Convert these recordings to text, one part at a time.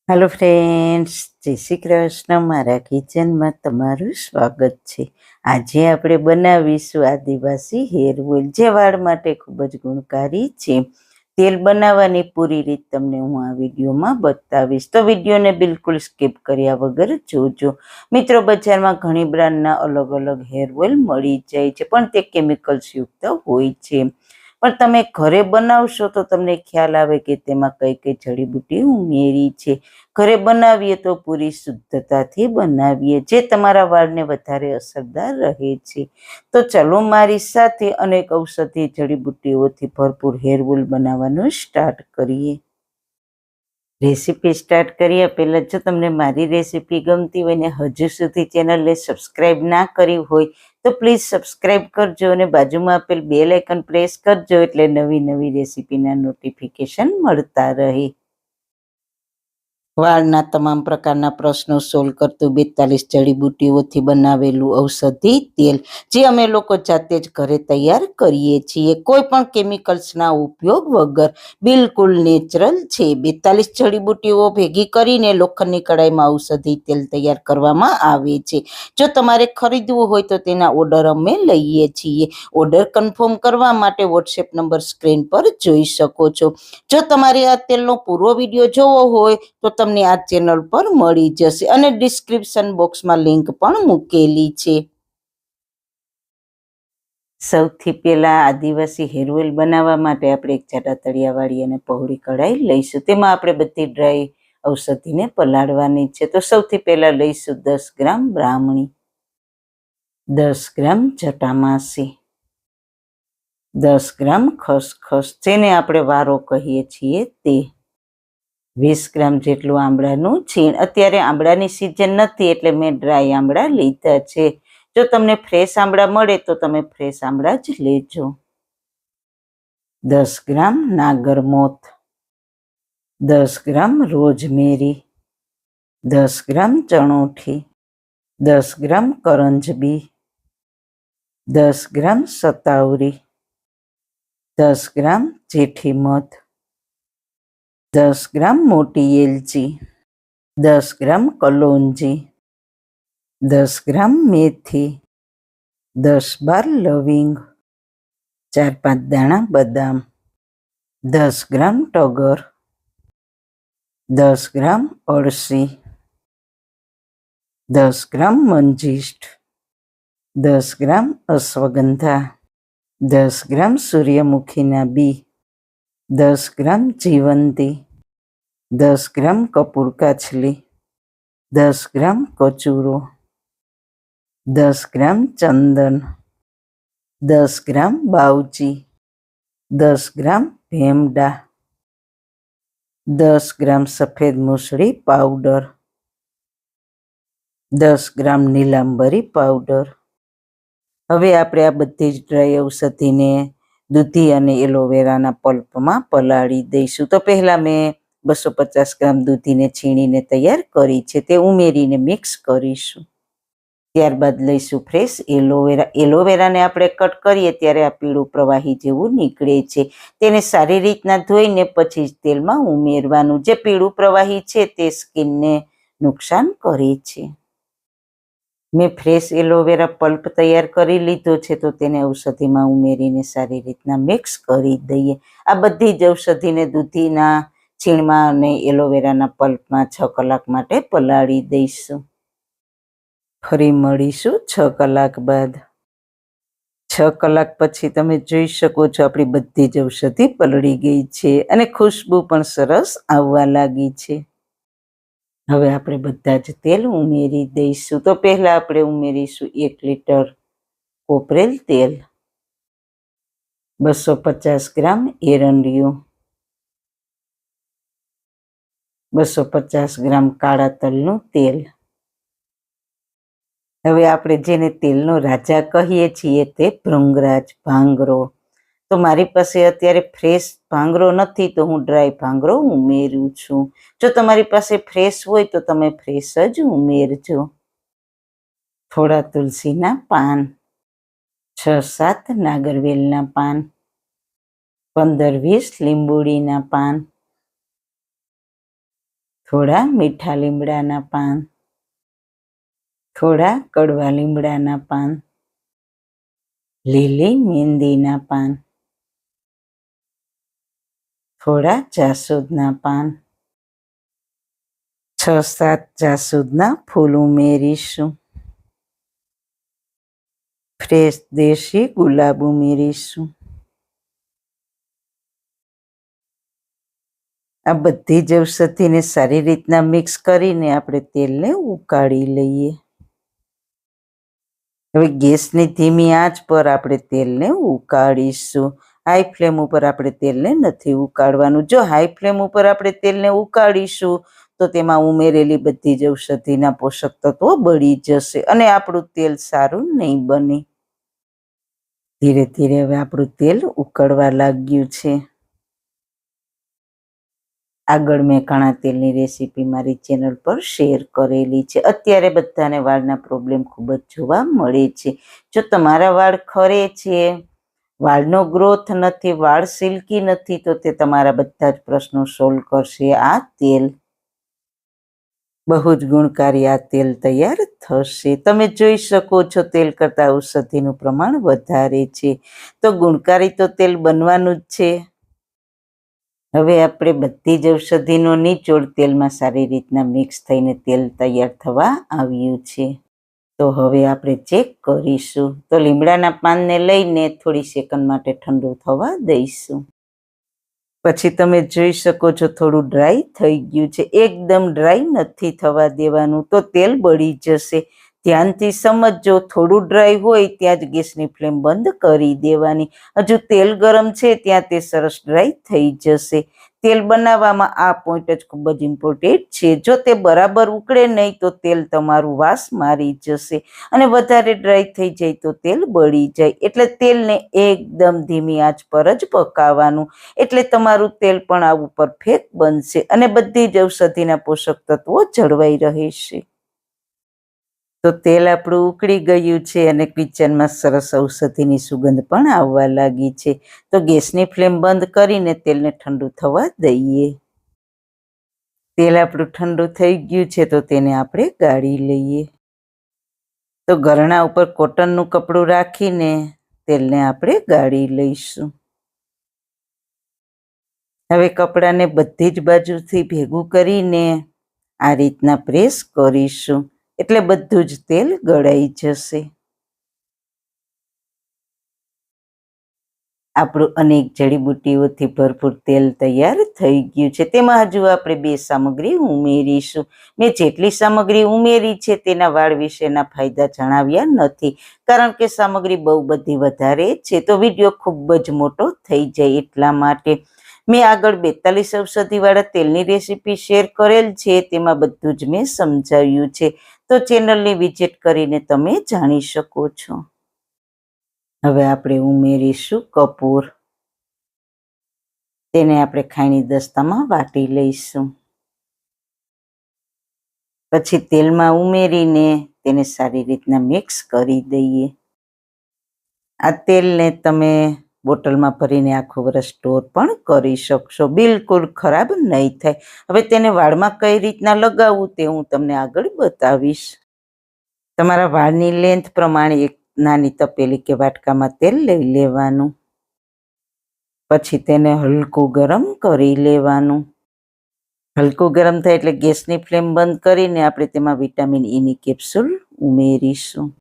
Hello friends, જય શ્રી કૃષ્ણ. મારા કિચનમાં તમારું સ્વાગત છે. આજે આપણે બનાવીશું આદિવાસી હેર ઓઇલ, જે વાળ માટે ખૂબ જ ગુણકારી છે. તેલ બનાવવાની પૂરી રીત તમને હું આ વિડીયોમાં બતાવીશ, તો વિડીયોને બિલકુલ સ્કીપ કર્યા વગર જોજો. મિત્રો, બજારમાં ઘણી બ્રાન્ડના અલગ અલગ હેર ઓઇલ મળી જાય છે, પણ તે કેમિકલ્સ યુક્ત હોય છે. પણ તમે ઘરે બનાવશો તો તમને ખ્યાલ આવે કે તેમાં કઈ કઈ જડીબુટ્ટી ઉમેરી છે. ઘરે બનાવીએ તો પૂરી શુદ્ધતાથી બનાવીએ, જે તમારા વાળને વધારે અસરદાર રહે છે. તો ચલો મારી સાથે અનેક ઔષધીય જડીબુટ્ટીઓથી ભરપૂર હેર ઓઇલ બનાવવાનું સ્ટાર્ટ કરીએ. રેસીપી સ્ટાર્ટ કર્યા પહેલાં જો તમને મારી રેસીપી ગમતી હોય ને હજુ સુધી ચેનલને સબસ્ક્રાઈબ ના કરી હોય તો પ્લીઝ સબસ્ક્રાઈબ કરજો અને બાજુમાં આપેલ બેલ આઇકન પ્રેસ કરજો, એટલે નવી નવી રેસીપીના નોટિફિકેશન મળતા રહે. વાળના તમામ પ્રકારના પ્રશ્નો સોલ્વ કરતું 42 જડીબુટ્ટીઓથી બનાવેલું ઔષધિ તેલ, જે અમે લોકો જાતે જ ઘરે તૈયાર કરીએ છીએ, કોઈ પણ કેમિકલ્સના ઉપયોગ વગર. બિલકુલ નેચરલ છે. 42 જડીબુટ્ટીઓ ભેગી કરીને લોખંડની કડાઈમાં ઔષધિ તેલ તૈયાર કરવામાં આવે છે. જો તમારે ખરીદવું હોય તો તેના ઓર્ડર અમે લઈએ છીએ. ઓર્ડર કન્ફર્મ કરવા માટે વોટ્સએપ નંબર સ્ક્રીન પર જોઈ શકો છો. જો તમારે આ તેલનો પૂરો વિડીયો જોવો હોય તો તમને આ ચેનલ પર મળી જશે અને ડિસ્ક્રિપ્શન બોક્સમાં લિંક પણ મૂકેલી છે. સૌથી પહેલા આદિવાસી હેર ઓઇલ બનાવવા માટે આપણે એક જાડા તળિયાવાળી અને પહોળી કઢાઈ લઈશું. તેમાં આપણે બધી ડ્રાય ઔષધિને પલાળવાની છે. તો સૌથી પહેલા લઈશું 10 ગ્રામ બ્રાહ્મણી, 10 ગ્રામ જટામાસી, 10 ગ્રામ ખસખસ, જેને આપણે વારો કહીએ છીએ તે, 20 ગ્રામ જેટલું આંબળાનું છીણ. અત્યારે આંબળાની સિઝન નથી એટલે મેં ડ્રાય આંબળા લીધા છે. જો તમને ફ્રેશ આંબળા મળે તો તમે ફ્રેશ આંબળા જ લેજો. 10 ગ્રામ નાગરમોથ, 10 ગ્રામ રોઝમેરી, 10 ગ્રામ ચણોઠી, 10 ગ્રામ કરંજબી, 10 ગ્રામ સતાવરી, 10 ગ્રામ જેઠી મધ, 10 ગ્રામ મોટી એલચી, 10 ગ્રામ કલોંજી, 10 ગ્રામ મેથી, 10-12 લવિંગ, 4-5 દાણા બદામ, 10 ગ્રામ ટગર, 10 ગ્રામ અળસી, 10 ગ્રામ મંજીષ્ઠ, 10 ગ્રામ અશ્વગંધા, 10 ગ્રામ સૂર્યમુખીના બી, 10 ગ્રામ જીવંતી, 10 ગ્રામ કપૂર કાછલી, 10 ગ્રામ કચુરો, 10 ગ્રામ ચંદન, 10 ગ્રામ બાવચી, 10 ગ્રામ ભેમડા, 10 ગ્રામ સફેદ મૂસળી પાવડર, 10 ગ્રામ નીલાંબરી પાવડર. હવે આપણે આ બધી જ ડ્રાય ઔષધિને દૂધી અને એલોવેરાના પલ્પમાં પલાળી દઈશું. તો પહેલાં મેં 250 ગ્રામ દૂધીને છીણીને તૈયાર કરી છે, તે ઉમેરીને મિક્સ કરીશું. ત્યારબાદ લઈશું ફ્રેશ એલોવેરા. એલોવેરાને આપણે કટ કરીએ ત્યારે આ પીળું પ્રવાહી જેવું નીકળે છે. તેને સારી રીતના ધોઈને પછી જ તેલમાં ઉમેરવાનું. જે પીળું પ્રવાહી છે તે સ્કિનને નુકસાન કરે છે. મેં ફ્રેશ એલોવેરા પલ્પ તૈયાર કરી લીધો છે, તો તેને ઔષધિમાં ઉમેરીને સારી રીતના મિક્સ કરી દઈએ. આ બધી જ ઔષધિને દૂધીના છીણમાં અને એલોવેરાના પલ્પમાં 6 કલાક માટે પલાળી દઈશું. ફરી મળીશું 6 કલાક બાદ. 6 કલાક પછી તમે જોઈ શકો છો આપણી બધી જ ઔષધિ પલળી ગઈ છે અને ખુશ્બુ પણ સરસ આવવા લાગી છે. હવે આપણે બધા જ તેલ ઉમેરી દઈશું. તો પહેલા આપણે ઉમેરીશું 1 લીટર કોપરેલ તેલ, 250 ગ્રામ એરંડિયું, 250 ગ્રામ કાળા તલનું તેલ. હવે આપણે જેને તેલનો રાજા કહીએ છીએ તે ભૃંગરાજ, ભાંગરો. તો મારી પાસે અત્યારે ફ્રેશ ભાંગરો નથી તો હું ડ્રાય ભાંગરો ઉમેરું છું. જો તમારી પાસે ફ્રેશ હોય તો તમે ફ્રેશ જ ઉમેરજો. થોડા તુલસીના પાન, 6-7 નાગરવેલના પાન, 15-20 લીંબોડીના પાન, થોડા મીઠા લીમડાના પાન, થોડા કડવા લીમડાના પાન, લીલી મહેંદીના પાન, થોડા જાસૂદના પાન, 6-7 જાસૂદના ફૂલ ઉમેરીશું. ફ્રેશ દેશી ગુલાબ ઉમેરીશું. આ બધી જ ઔષધિને સારી રીતના મિક્સ કરીને આપણે તેલને ઉકાળી લઈએ. હવે ગેસની ધીમી આંચ પર આપણે તેલને ઉકાળીશું. હાઈ ફ્લેમ ઉપર આપણે તેલને નથી ઉકાળવાનું. જો હાઈ ફ્લેમ ઉપર આપણે તેલને ઉકાળીશું તો તેમાં ઉમેરેલી બધી જ ઔષધિના પોષક તત્વો બળી જશે અને આપણું તેલ સારું નહીં બને. ધીરે ધીરે હવે આપણું તેલ ઉકળવા લાગ્યું છે. આગળ મેં ઘણા તેલની રેસીપી મારી ચેનલ પર શેર કરેલી છે. અત્યારે બધાને વાળના પ્રોબ્લેમ ખૂબ જ જોવા મળે છે. જો તમારા વાળ ખરે છે, વાળનો ગ્રોથ નથી, વાળ સિલ્કી નથી, તો તે તમારા બધા જ પ્રશ્નો સોલ્વ કરશે આ તેલ. બહુ જ ગુણકારી આ તેલ તૈયાર થશે. તમે જોઈ શકો છો તેલ કરતાં ઔષધિનું પ્રમાણ વધારે છે, તો ગુણકારી તો તેલ બનવાનું જ છે. હવે આપણે બધી જ ઔષધિનો નિચોડ તેલમાં સારી રીતના મિક્સ થઈને તેલ તૈયાર થવા આવ્યું છે. તો હવે આપણે ચેક કરીશું. તો લીમડાના પાનને લઈને થોડી સેકન્ડ માટે ઠંડુ થવા દઈશું. પછી તમે જોઈ શકો છો થોડું ડ્રાય થઈ ગયું છે. એકદમ ડ્રાય નથી થવા દેવાનું, તો તેલ બળી જશે. ધ્યાનથી સમજજો, થોડું ડ્રાય હોય ત્યાં જ ગેસની ફ્લેમ બંધ કરી દેવાની. હજુ તેલ ગરમ છે ત્યાં તે સરસ ડ્રાય થઈ જશે. તેલ બનાવવામાં આ પોઈન્ટ જ ખૂબ જ ઇમ્પોર્ટન્ટ છે. જો તે બરાબર ઉકળે નહીં તો તેલ તમારું વાસ મારી જશે અને વધારે ડ્રાય થઈ જાય તો તેલ બળી જાય. એટલે તેલને એકદમ ધીમી આંચ પર જ પકાવવાનું. એટલે તમારું તેલ પણ આવું પરફેક્ટ બનશે અને બધી જ ઔષધિના પોષક તત્વો જળવાઈ રહેશે. તો તેલ આપણું ઉકળી ગયું છે અને કિચનમાં સરસ ઔષધિની સુગંધ પણ આવવા લાગી છે. તો ગેસની ફ્લેમ બંધ કરીને તેલને ઠંડુ થવા દઈએ. તેલ આપણું ઠંડુ થઈ ગયું છે તો તેને આપણે ગાળી લઈએ. તો ઘરણા ઉપર કોટનનું કપડું રાખીને તેલને આપણે ગાળી લઈશું. હવે કપડાને બધી જ બાજુથી ભેગું કરીને આ રીતના પ્રેસ કરીશું, એટલે બધું જ તેલ ગળાઈ જશે. આપણું અનેક જડીબુટ્ટીઓથી ભરપૂર તેલ તૈયાર થઈ ગયું છે. તેમાં હજુ આપણે 2 સામગ્રી ઉમેરીશું. મેં જેટલી સામગ્રી ઉમેરી છે તેના વાળ વિશેના ફાયદા જણાવ્યા નથી, કારણ કે સામગ્રી બહુ બધી વધારે છે તો વિડીયો ખૂબ જ મોટો થઈ જાય એટલા માટે. મેં આગળ 42 ઔષધિવાળા તેલની રેસીપી શેર કરેલ છે, તેમાં બધું જ મેં સમજાવ્યું છે. તો ચેનલની વિઝિટ કરીને તમે જાણી શકો છો. હવે આપણે ઉમેરીશું કપૂર. તેને આપણે ખાયણી દસ્તામાં વાટી લઈશું. પછી તેલમાં ઉમેરીને તેને સારી રીતના મિક્સ કરી દઈએ. આ તેલને તમે બોટલમાં ભરીને આખું વર્ષ સ્ટોર પણ કરી શકશો. બિલકુલ ખરાબ નહીં થાય. હવે તેને વાળમાં કઈ રીતના લગાવવું તે હું તમને આગળ બતાવીશ. તમારા વાળની લેન્થ પ્રમાણે એક નાની તપેલી કે વાટકામાં તેલ લઈ લેવાનું. પછી તેને હલકું ગરમ કરી લેવાનું. હલકું ગરમ થાય એટલે ગેસની ફ્લેમ બંધ કરીને આપણે તેમાં વિટામિન ઈની કેપ્સ્યુલ ઉમેરીશું.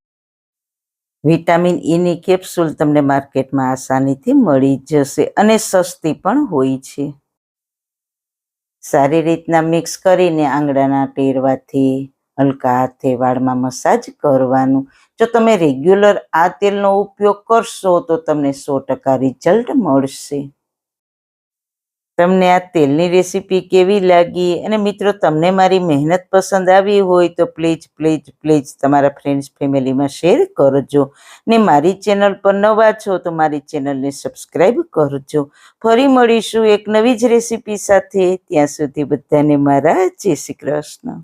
વિટામિન ઈની કેપ્સ્યુલ તમને માર્કેટમાં આસાનીથી મળી જશે અને સસ્તી પણ હોય છે. સારી રીતના મિક્સ કરીને આંગળાના ટેરવાથી હલકા હાથે વાળમાં મસાજ કરવાનું. જો તમે રેગ્યુલર આ તેલનો ઉપયોગ કરશો તો તમને 100% રિઝલ્ટ મળશે. તમને આ તેલની રેસીપી કેવી લાગી અને મિત્રો તમને મારી મહેનત પસંદ આવી હોય તો પ્લીઝ પ્લીઝ પ્લીઝ તમારા ફ્રેન્ડ્સ ફેમિલીમાં શેર કરજો ને મારી ચેનલ પર નવા છો તો મારી ચેનલને સબસ્ક્રાઈબ કરજો. ફરી મળીશું એક નવી જ રેસીપી સાથે. ત્યાં સુધી બધાને મારા જય શ્રી કૃષ્ણ.